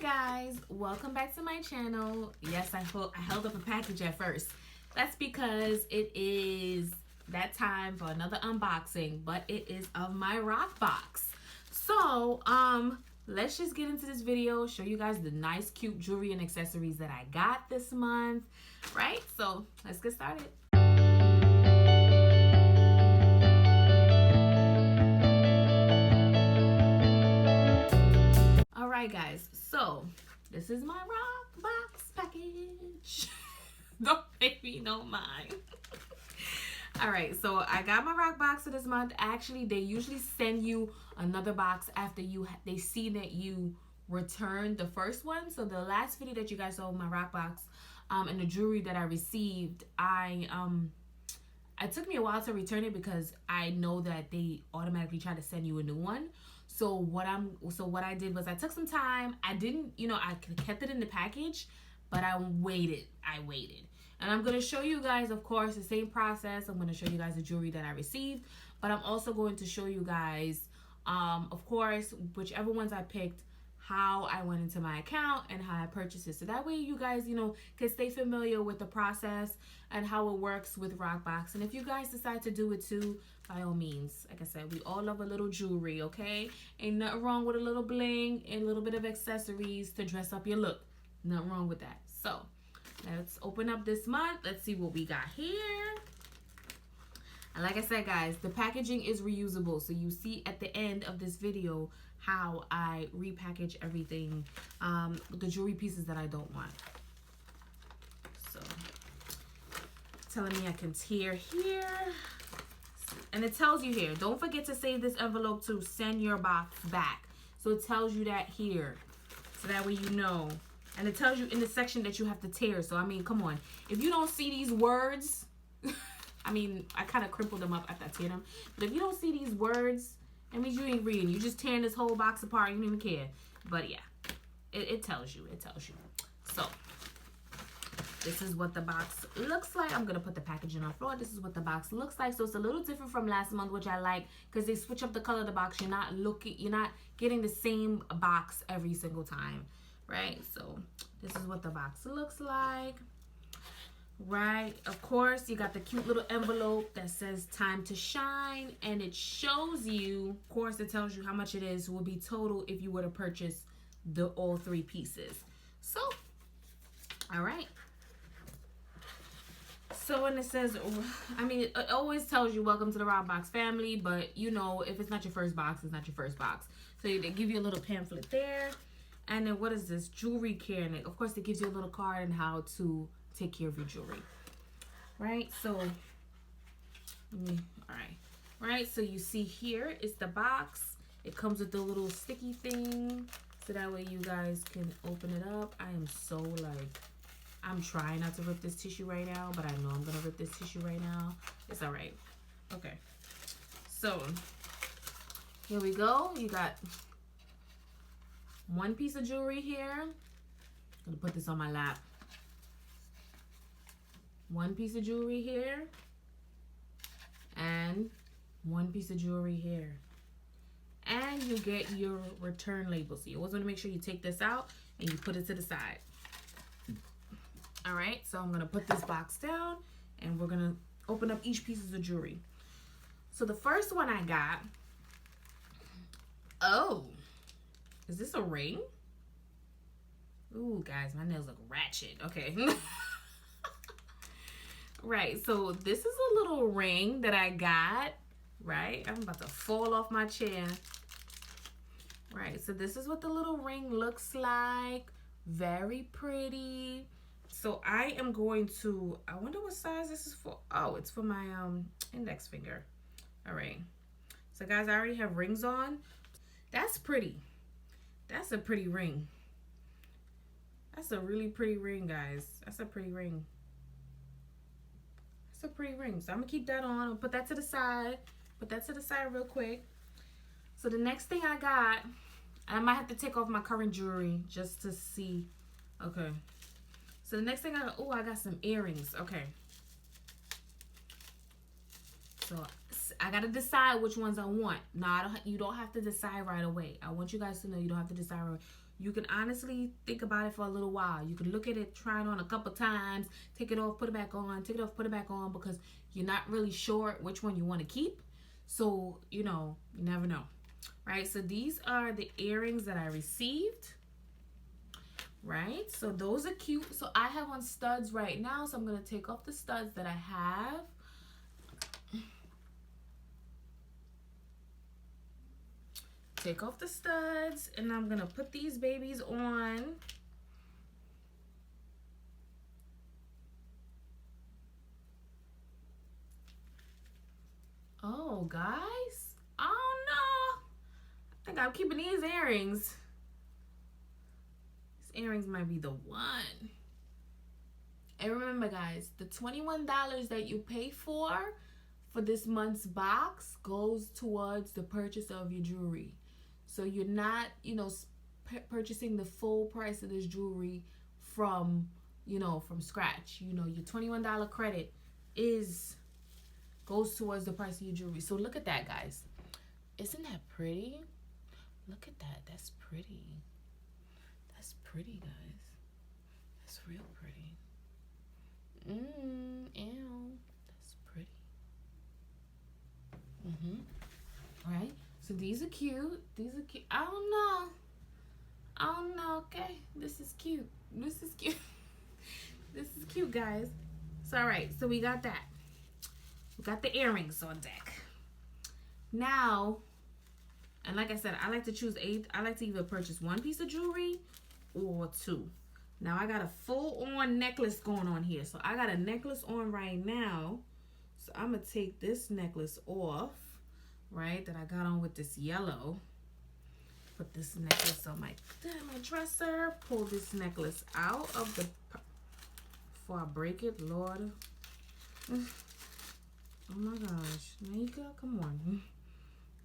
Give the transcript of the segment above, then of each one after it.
Hi guys, welcome back to my channel. Yes, I held up a package at first. That's because it is that time for another unboxing, but it is of my RocksBox. So, let's just get into this video, show you guys the nice, cute jewelry and accessories that I got this month, right? So, let's get started. Alright guys, so this is my RocksBox package. Don't make me no mind. Alright, so I got my RocksBox for this month. Actually, they usually send you another box after they see that you returned the first one. So the last video that you guys saw with my RocksBox and the jewelry that I received, it took me a while to return it because I know that they automatically try to send you a new one. So what I did was I took some time. I didn't, I kept it in the package, but I waited. And I'm going to show you guys, of course, the same process. I'm going to show you guys the jewelry that I received, but I'm also going to show you guys, of course, whichever ones I picked, how I went into my account and how I purchased it. So that way you guys, can stay familiar with the process and how it works with RocksBox. And if you guys decide to do it too, by all means, like I said, we all love a little jewelry, okay? Ain't nothing wrong with a little bling and a little bit of accessories to dress up your look. Nothing wrong with that. So let's open up this month. Let's see what we got here. And like I said, guys, the packaging is reusable. So you see at the end of this video how I repackage everything, the jewelry pieces that I don't want. So telling me I can tear here. And it tells you here, don't forget to save this envelope to send your box back. So it tells you that here. So that way you know. And it tells you in the section that you have to tear. So, I mean, come on. If you don't see these words, I mean, I kind of crumpled them up after I teared them. But if you don't see these words, that means you ain't reading. You just tearing this whole box apart. You don't even care. But, yeah. It tells you. It tells you. So, this is what the box looks like. I'm going to put the packaging on the floor. This is what the box looks like. So, it's a little different from last month, which I like. Because they switch up the color of the box. You're not getting the same box every single time. Right? So, this is what the box looks like. Right, of course, you got the cute little envelope that says time to shine, and it shows you, of course, it tells you how much it is will be total if you were to purchase all three pieces. So, all right. So when it says, I mean, it always tells you welcome to the RocksBox family, but if it's not your first box, it's not your first box. So they give you a little pamphlet there. And then what is this? Jewelry care. And of course, it gives you a little card on how to take care of your jewelry. Right? So, Right? So you see here is the box. It comes with the little sticky thing. So that way you guys can open it up. I am so I'm trying not to rip this tissue right now, but I know I'm going to rip this tissue right now. It's all right. Okay. So, here we go. You got one piece of jewelry here. I'm going to put this on my lap. One piece of jewelry here. And one piece of jewelry here. And you get your return label. So you always want to make sure you take this out and you put it to the side. Alright, so I'm going to put this box down and we're going to open up each piece of jewelry. So the first one I got, is this a ring? Ooh, guys, my nails look ratchet. Okay. Right, so this is a little ring that I got. Right, I'm about to fall off my chair. Right, so this is what the little ring looks like. Very pretty. So I am going to, I wonder what size this is for. Oh, it's for my index finger. All right. So guys, I already have rings on. That's pretty. That's a pretty ring. That's a really pretty ring, guys. That's a pretty ring. That's a pretty ring. So I'm going to keep that on. I'll put that to the side. Put that to the side real quick. So the next thing I got, I might have to take off my current jewelry just to see. Okay. So the next thing I got, I got some earrings. Okay. So I got to decide which ones I want. Now, you don't have to decide right away. I want you guys to know you don't have to decide right away. You can honestly think about it for a little while. You can look at it, try it on a couple times, take it off, put it back on, take it off, put it back on, because you're not really sure which one you want to keep. So, you know, you never know. Right? So these are the earrings that I received. Right? So those are cute. So I have on studs right now. So I'm going to take off the studs that I have. Take off the studs, and I'm gonna put these babies on. Oh, guys, oh no, I think I'm keeping these earrings. These earrings might be the one. And remember, guys, the $21 that you pay for this month's box goes towards the purchase of your jewelry. So you're not, you know, purchasing the full price of this jewelry from, you know, from scratch. You know, your $21 credit goes towards the price of your jewelry. So look at that, guys. Isn't that pretty? Look at that. That's pretty. That's pretty, guys. That's real pretty. Ew. That's pretty. All right. So these are cute. These are cute. I don't know. Okay. This is cute. This is cute. This is cute, guys. So, all right. So we got that. We got the earrings on deck. Now, and like I said, I like to choose I like to either purchase one piece of jewelry or two. Now, I got a full-on necklace going on here. So, I got a necklace on right now. So, I'm going to take this necklace off. Right, that I got on with this yellow. Put this necklace on my dresser. Pull this necklace out of the, before I break it, Lord. Oh my gosh, Naika, come on.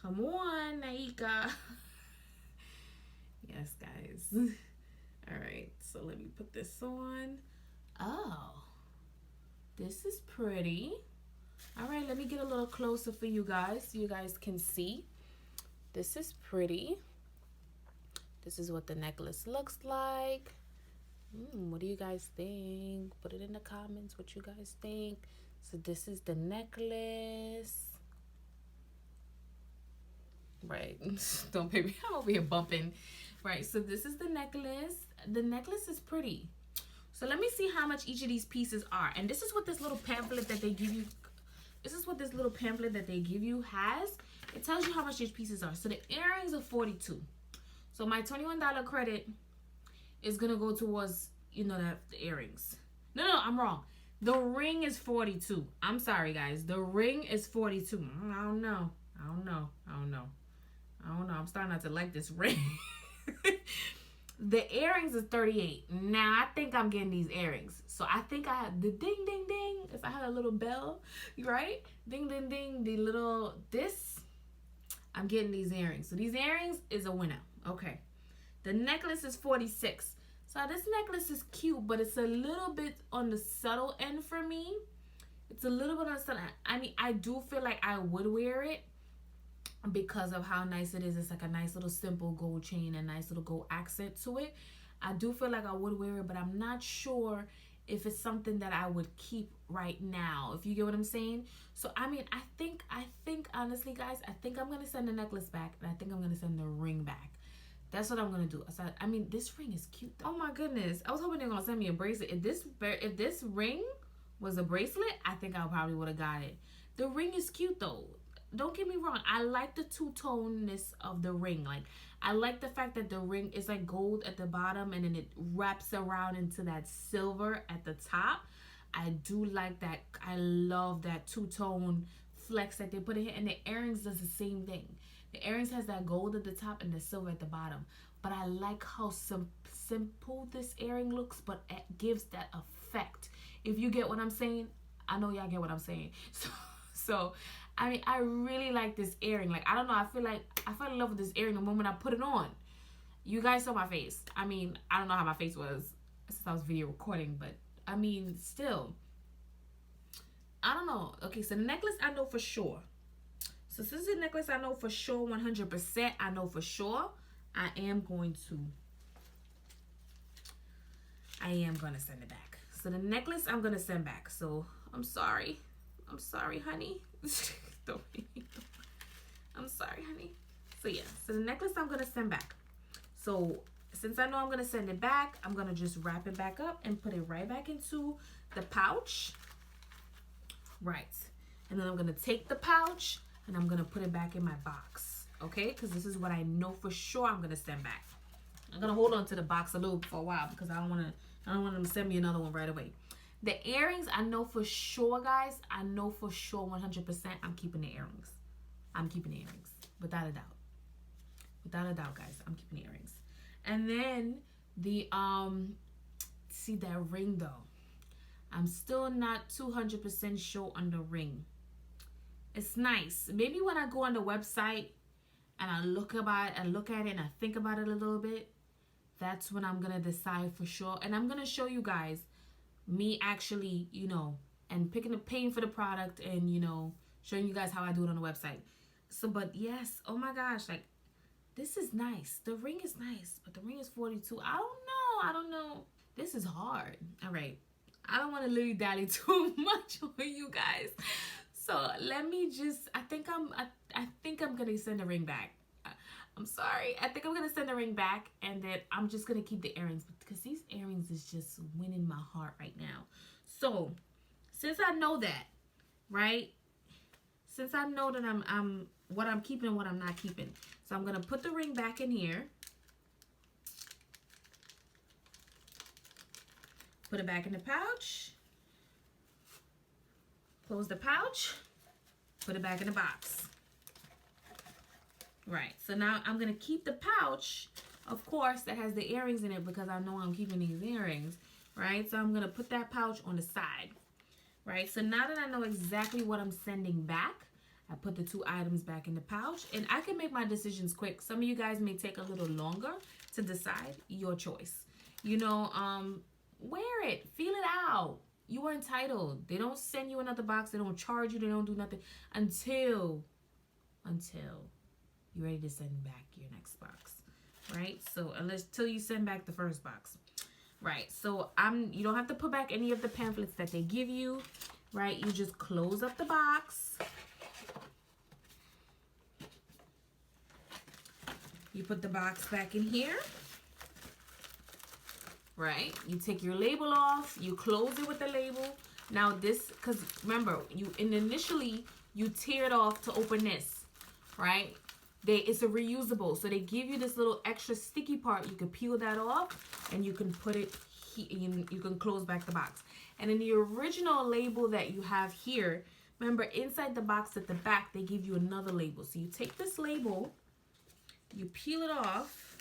Come on, Naika. Yes, guys. All right, so let me put this on. Oh, this is pretty. All right, let me get a little closer for you guys so you guys can see. This is pretty. This is what the necklace looks like. What do you guys think? Put it in the comments what you guys think. So this is the necklace. Right. Don't pay me. I'm over here bumping. Right. So this is the necklace. The necklace is pretty. So let me see how much each of these pieces are. And this is what this little pamphlet that they give you. This is what this little pamphlet that they give you has. It tells you how much these pieces are. So the earrings are $42. So my $21 credit is gonna go towards, you know, the earrings. No, I'm wrong. The ring is $42. I'm sorry, guys. The ring is $42. I don't know. I'm starting not to like this ring. The earrings is $38. Now I think I'm getting these earrings. So I think I have the ding ding ding. If I had a little bell, right? Ding ding ding. The little I'm getting these earrings. So these earrings is a winner. Okay. The necklace is $46. So this necklace is cute, but it's a little bit on the subtle end for me. It's a little bit on the subtle end. I mean, I do feel like I would wear it because of how nice it is. It's like a nice little simple gold chain, a nice little gold accent to it. I do feel like I would wear it, but I'm not sure if it's something that I would keep right now, if you get what I'm saying. So I mean, I think honestly, guys, I think I'm gonna send the necklace back, and I think I'm gonna send the ring back. That's what I'm gonna do. So, I mean, this ring is cute though. Oh my goodness, I was hoping they were gonna send me a bracelet. If this ring was a bracelet, I think I probably would have got it. The ring is cute though. Don't get me wrong. I like the two-toneness of the ring. Like, I like the fact that the ring is like gold at the bottom and then it wraps around into that silver at the top. I do like that. I love that two-tone flex that they put in here. And the earrings does the same thing. The earrings has that gold at the top and the silver at the bottom. But I like how simple this earring looks, but it gives that effect. If you get what I'm saying, I know y'all get what I'm saying. So I mean, I really like this earring. Like, I don't know. I feel like I fell in love with this earring the moment I put it on. You guys saw my face. I mean, I don't know how my face was since I was video recording, but I mean, still. I don't know. Okay, so the necklace I know for sure. So since the necklace I know for sure, 100%, I know for sure, I am going to I am going to send it back. So the necklace I'm going to send back. So I'm sorry. I'm sorry, honey. I'm sorry, honey. So yeah, so the necklace I'm going to send back. So since I know I'm going to send it back, I'm going to just wrap it back up and put it right back into the pouch. Right. And then I'm going to take the pouch and I'm going to put it back in my box. Okay? Because this is what I know for sure I'm going to send back. I'm going to hold on to the box a little for a while because I don't want them to send me another one right away. The earrings, I know for sure, guys. I know for sure 100% I'm keeping the earrings. I'm keeping the earrings. Without a doubt. Without a doubt, guys. I'm keeping the earrings. And then the, see that ring though. I'm still not 200% sure on the ring. It's nice. Maybe when I go on the website and I look at it and I think about it a little bit, that's when I'm going to decide for sure. And I'm going to show you guys me actually, you know, and paying for the product and, you know, showing you guys how I do it on the website. So, but yes, oh my gosh, like, this is nice. The ring is nice, but the ring is $42. I don't know. This is hard. All right. I don't want to lily-dally too much on you guys. So let me just, I think I'm going to send the ring back. I'm sorry. I think I'm going to send the ring back and then I'm just going to keep the earrings because these earrings is just winning my heart right now. So since I know that, right? Since I know that I'm what I'm keeping and what I'm not keeping. So I'm going to put the ring back in here. Put it back in the pouch. Close the pouch. Put it back in the box. Right. So now I'm going to keep the pouch, of course, that has the earrings in it because I know I'm keeping these earrings. Right. So I'm going to put that pouch on the side. Right. So now that I know exactly what I'm sending back, I put the two items back in the pouch. And I can make my decisions quick. Some of you guys may take a little longer to decide. Your choice. You know, wear it. Feel it out. You are entitled. They don't send you another box. They don't charge you. They don't do nothing until you're ready to send back your next box. Right? So till you send back the first box. Right? So you don't have to put back any of the pamphlets that they give you. Right? You just close up the box. You put the box back in here. Right? You take your label off. You close it with the label. Now this, because remember, initially you tear it off to open this. Right? It's a reusable. So they give you this little extra sticky part. You can peel that off and you can put it, you can close back the box. And in the original label that you have here, remember inside the box at the back, they give you another label. So you take this label, you peel it off,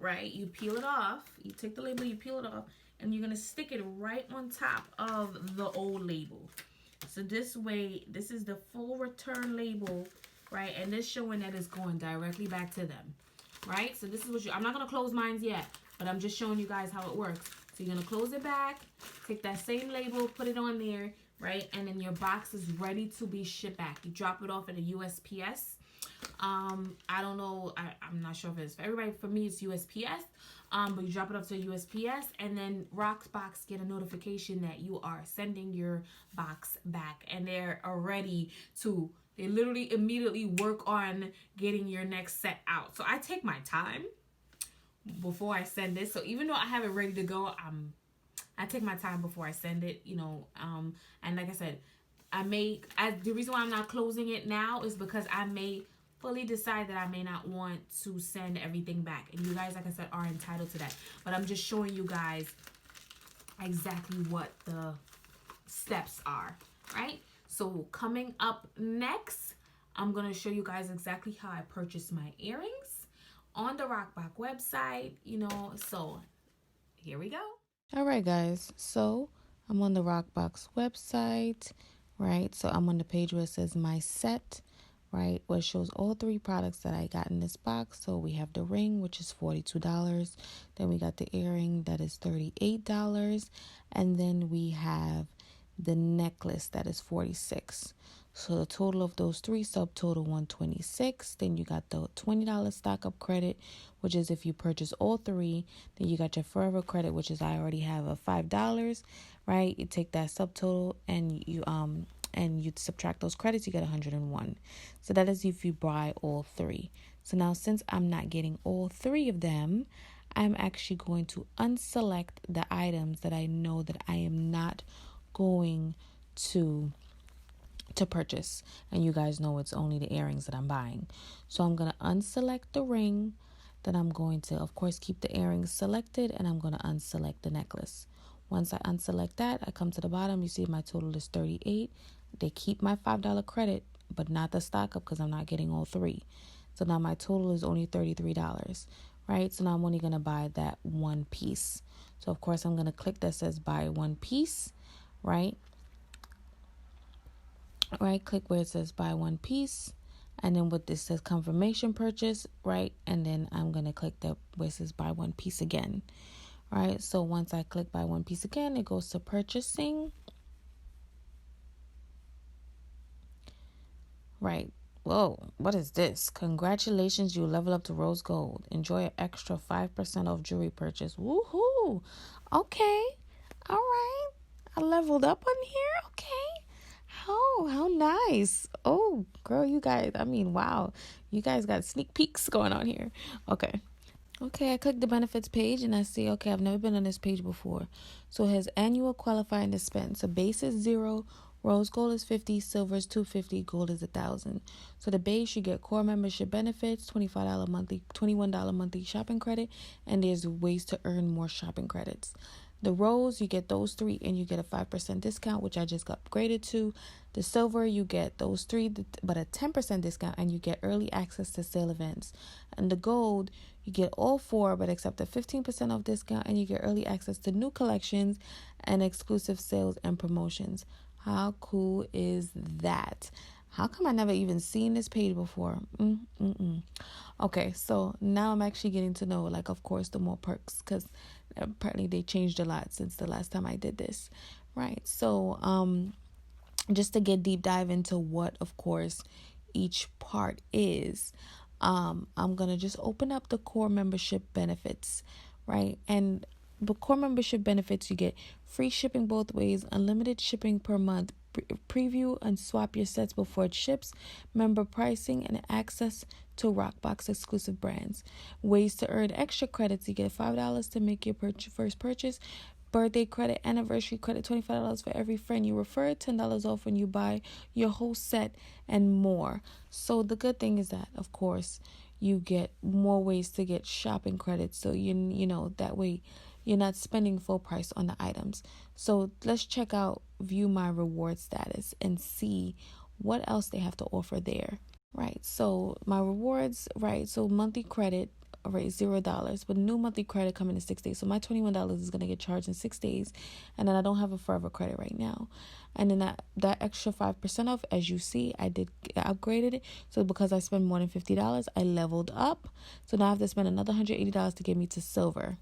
right? You peel it off. You take the label, you peel it off, and you're going to stick it right on top of the old label. So this way, this is the full return label, right? And this showing that it's going directly back to them, right? So this is what I'm not going to close mine yet, but I'm just showing you guys how it works. So you're going to close it back, take that same label, put it on there, right? And then your box is ready to be shipped back. You drop it off at a USPS. I don't know. I'm not sure if it's for everybody. For me, it's USPS. But you drop it off to USPS, and then RocksBox get a notification that you are sending your box back, and they're ready to. They literally immediately work on getting your next set out. So I take my time before I send this. So even though I have it ready to go, I take my time before I send it. You know, and like I said, the reason why I'm not closing it now is because I may fully decide that I may not want to send everything back. And you guys, like I said, are entitled to that. But I'm just showing you guys exactly what the steps are, right? So coming up next, I'm going to show you guys exactly how I purchased my earrings on the RocksBox website, you know. So here we go. All right, guys. So I'm on the RocksBox website, right? So I'm on the page where it says my set, right, where it shows all three products that I got in this box. So we have the ring, which is $42. Then we got the earring, that is $38. And then we have the necklace, that is $46. So the total of those three subtotal 126. Then you got the $20 stock up credit, which is if you purchase all three. Then you got your forever credit, which is I already have a $5, right? You take that subtotal and you subtract those credits, you get 101. So that is if you buy all three. So now since I'm not getting all three of them, I'm actually going to unselect the items that I know that I am not going to purchase, and you guys know it's only the earrings that I'm buying. So I'm going to unselect the ring, then I'm going to of course keep the earrings selected, and I'm going to unselect the necklace. Once I unselect that, I come to the bottom, you see my total is 38. They keep my $5 credit but not the stock up because I'm not getting all three. So now my total is only $33, right? So now I'm only going to buy that one piece. So of course I'm going to click that says buy one piece, right? Right click where it says buy one piece, and then what this says confirmation purchase, right? And then I'm going to click that where it says buy one piece again, right? So once I click buy one piece again, it goes to purchasing, right? Whoa, what is this? Congratulations, you level up to rose gold. Enjoy an extra 5% off jewelry purchase. Woohoo! Okay, all right. I leveled up on here. Okay. How nice. Oh, girl, you guys, I mean, wow. You guys got sneak peeks going on here. Okay. Okay, I click the benefits page and I see, okay, I've never been on this page before. So it has annual qualifying dispense. So base is 0, rose gold is 50, silver is 250, gold is 1,000. So the base, you get core membership benefits, $25 monthly, $21 monthly shopping credit, and there's ways to earn more shopping credits. The rose, you get those three and you get a 5% discount, which I just got upgraded to. The silver, you get those three, but a 10% discount, and you get early access to sale events. And the gold, you get all four, but accept a 15% off discount, and you get early access to new collections and exclusive sales and promotions. How cool is that? How come I never even seen this page before? Okay, so now I'm actually getting to know, like, of course, the more perks, because apparently they changed a lot since the last time I did this, right? So, just to get deep dive into what, of course, each part is, I'm going to just open up the core membership benefits, right? And the core membership benefits, you get free shipping both ways, unlimited shipping per month, preview and swap your sets before it ships, member pricing, and access to RocksBox exclusive brands. Ways to earn extra credits, you get $5 to make your first purchase, birthday credit, anniversary credit, $25 for every friend you refer, $10 off when you buy your whole set, and more. So the good thing is that, of course, you get more ways to get shopping credits. So you know that way you're not spending full price on the items. So let's check out view my reward status and see what else they have to offer there. Right. So my rewards, right? So monthly credit, all right, $0, but new monthly credit coming in 6 days. So my $21 is gonna get charged in 6 days, and then I don't have a forever credit right now. And then that extra 5% off, as you see, I upgraded it. So because I spend more than $50, I leveled up. So now I have to spend another $180 to get me to silver.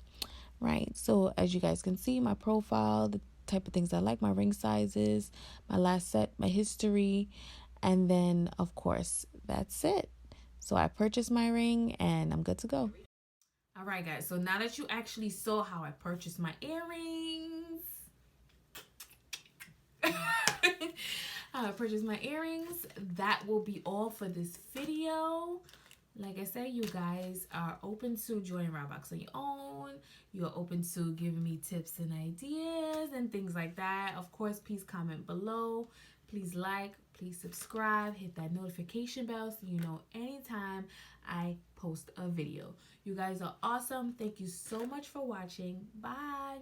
Right. So as you guys can see, my profile, the type of things I like, my ring sizes, my last set, my history, and then of course that's it. So I purchased my ring and I'm good to go. All right, guys. So now that you actually saw how I purchased my earrings, how I purchased my earrings, that will be all for this video. Like I said, you guys are open to joining RocksBox on your own. You're open to giving me tips and ideas and things like that. Of course, please comment below. Please like, please subscribe, hit that notification bell so you know anytime I post a video. You guys are awesome. Thank you so much for watching. Bye.